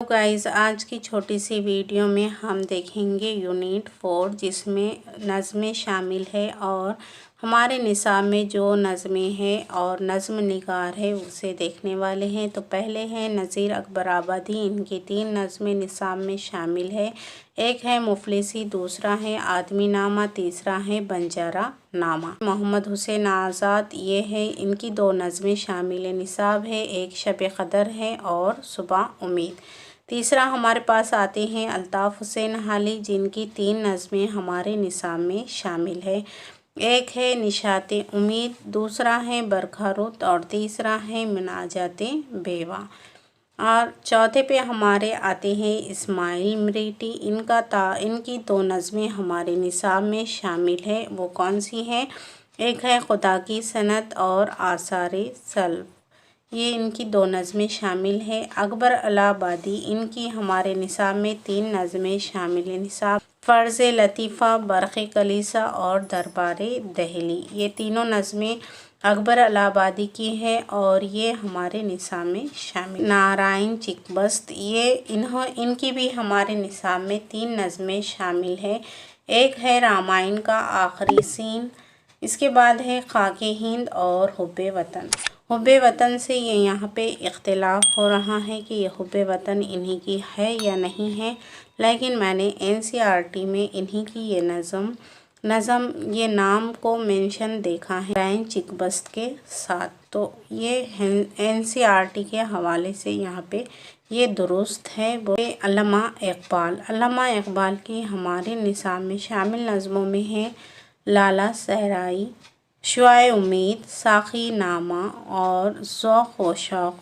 Guys, आज की छोटी सी वीडियो में हम देखेंगे यूनिट 4 जिसमें नज़में शामिल है और हमारे निसाब में जो नज़में हैं और नज़्म निगार है उसे देखने वाले हैं। तो पहले हैं नज़ीर अकबर आबादी, इनकी 3 नज़में निसाब में शामिल है। एक है मुफलिसी, दूसरा है आदमी नामा, तीसरा है बंजारा नामा। मोहम्मद हुसैन आज़ाद, ये है इनकी 2 नज़में शामिल निसाब है। एक शब क़दर है और सुबह उम्मीद। तीसरा हमारे पास आते हैं अल्ताफ़ हुसैन हाली, जिनकी 3 नज़में हमारे निसाब में शामिल है। एक है निशाते उम्मीद, दूसरा है बरखा रुत और तीसरा है मुनाजाते बेवा। और चौथे पे हमारे आते हैं इस्माइल मरीटी, इनकी 2 नज़में हमारे निसाब में शामिल है। वो कौन सी हैं? एक है खुदा की सनत और आसारे सल्फ, ये इनकी 2 नज़में शामिल है। अकबर इलाहाबादी, इनकी हमारे निसाब में 3 नज़में शामिल हैं निसाब। फ़र्ज़ लतीफ़ा, बरक़ कलीसा और दरबारे दहली, ये तीनों नज़में अकबर इलाहाबादी की है और ये हमारे निसाब में शामिल। नारायण चिकबस्त, ये इनकी भी हमारे निसाब में 3 नज़में शामिल है। एक है रामायण का आखिरी सीन, इसके बाद है खाके हिंद और हुब्बे वतन। हुब्बे वतन से ये यहाँ पे इख्तिलाफ़ हो रहा है कि ये हुब्बे वतन इन्हीं की है या नहीं है, लेकिन मैंने NCERT में इन्हीं की ये नज़म ये नाम को मेंशन देखा है नारायण चिकबस्त के साथ। तो ये NCERT के हवाले से यहाँ पे ये दुरुस्त है। वो अल्लामा इकबाल की हमारे निसाब में शामिल नज़मों में है लाला सहराई, शुआए उम्मीद, साक़ी नामा और ज़ौक़ व शौक़,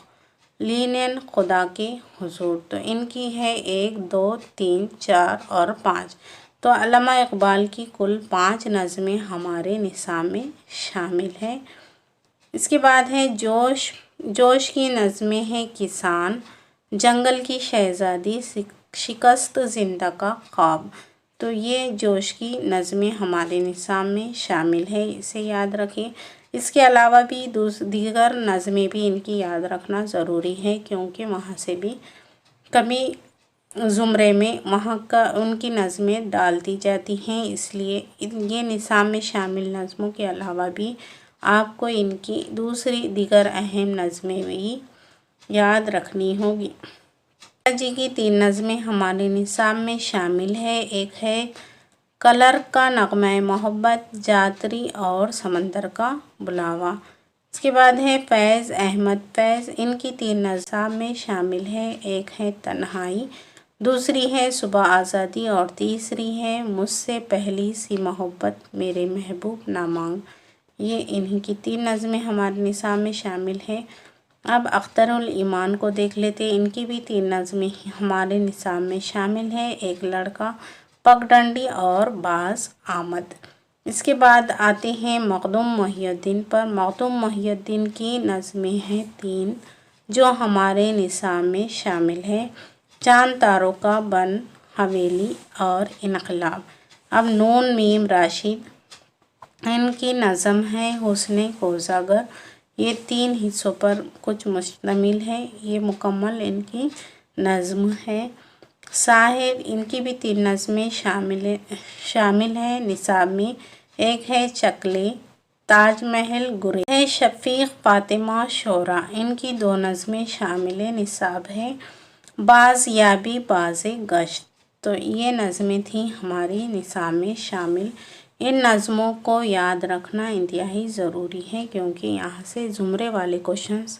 लीनन खुदा के हुज़ूर। तो इनकी है 1, 2, 3, 4 और 5। तो अल्लामा इकबाल की कुल 5 नज़में हमारे निसाब में शामिल है। इसके बाद है जोश की नज़में हैं किसान, जंगल की शहज़ादी, शिकस्त ज़िंदा का ख्वाब। तो ये जोश की नज़में हमारे निसाब में शामिल है, इसे याद रखें। इसके अलावा भी दीगर नज़में भी इनकी याद रखना ज़रूरी है, क्योंकि वहाँ से भी कभी ज़ुमरे में उनकी नज़में डाल दी जाती हैं, इसलिए ये निसाब में शामिल नज़मों के अलावा भी आपको इनकी दीगर अहम नज़में भी याद रखनी होगी। जी की 3 नज़में हमारे निसाब में शामिल है। एक है कलर का नग़्मा मोहब्बत, जातरी और समंदर का बुलावा। इसके बाद है फैज़ अहमद फैज़, इनकी 3 निसाब में शामिल है। एक है तन्हाई, दूसरी है सुबह आज़ादी और तीसरी है मुझसे पहली सी मोहब्बत मेरे महबूब ना मांग। ये इन्हीं की 3 नज़में हमारे निसाब में शामिल है। अब अख्तरुल ईमान को देख लेते। इनकी भी 3 नज़में हमारे निसाब में शामिल है। एक लड़का, पगडंडी और बाज़ आमद। इसके बाद आते हैं मखदूम मोहिउद्दीन पर। मखदूम मोहिउद्दीन की नज़में हैं 3 जो हमारे निसाब में शामिल है। चांद तारों का बन, हवेली और इनकलाब। अब नून मीम राशिद, इनकी नज़म है हुस्ने कोज़ागर, ये 3 हिस्सों पर कुछ मुश्तमिल है। ये मुकम्मल इनकी नज़म है। साहिर, इनकी भी 3 नज़में शामिल है निसाब में। एक है चकले, ताजमहल, गुरे है शफ़ीक़, फ़ातिमा, शोरा, इनकी 2 नज़में शामिल निसाब है। बाज़ याबी, बाज़े गश्त। तो ये नज़में थी हमारी निसाब में शामिल। इन नज़मों को याद रखना इंतहाई ज़रूरी है, क्योंकि यहाँ से ज़ुमरे वाले क्वेश्चंस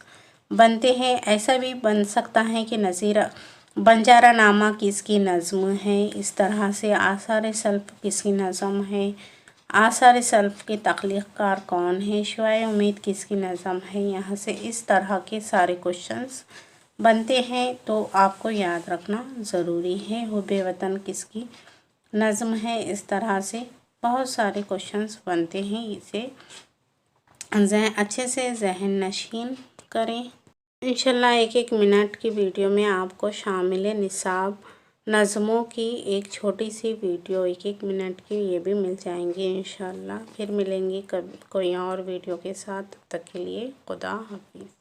बनते हैं। ऐसा भी बन सकता है कि बंजारा नामा किसकी नज़म है, इस तरह से आसार सल्फ किसकी नज़म है, आसार सल्फ के तख्लीक़कार कौन है, शुआए उम्मीद किसकी नज़म है। यहाँ से इस तरह के सारे क्वेश्चंस बनते हैं, तो आपको याद रखना ज़रूरी है। हुब्बे वतन किसकी नज़म है, इस तरह से बहुत सारे क्वेश्चंस बनते हैं। इसे अच्छे से ज़हन नशीन करें। इंशाल्लाह 1-1 मिनट की वीडियो में आपको शामिल निसाब नज़मों की एक छोटी सी वीडियो 1-1 मिनट की ये भी मिल जाएंगी इंशाल्लाह। फिर मिलेंगे कोई और वीडियो के साथ। तब तक के लिए खुदा हाफिज़।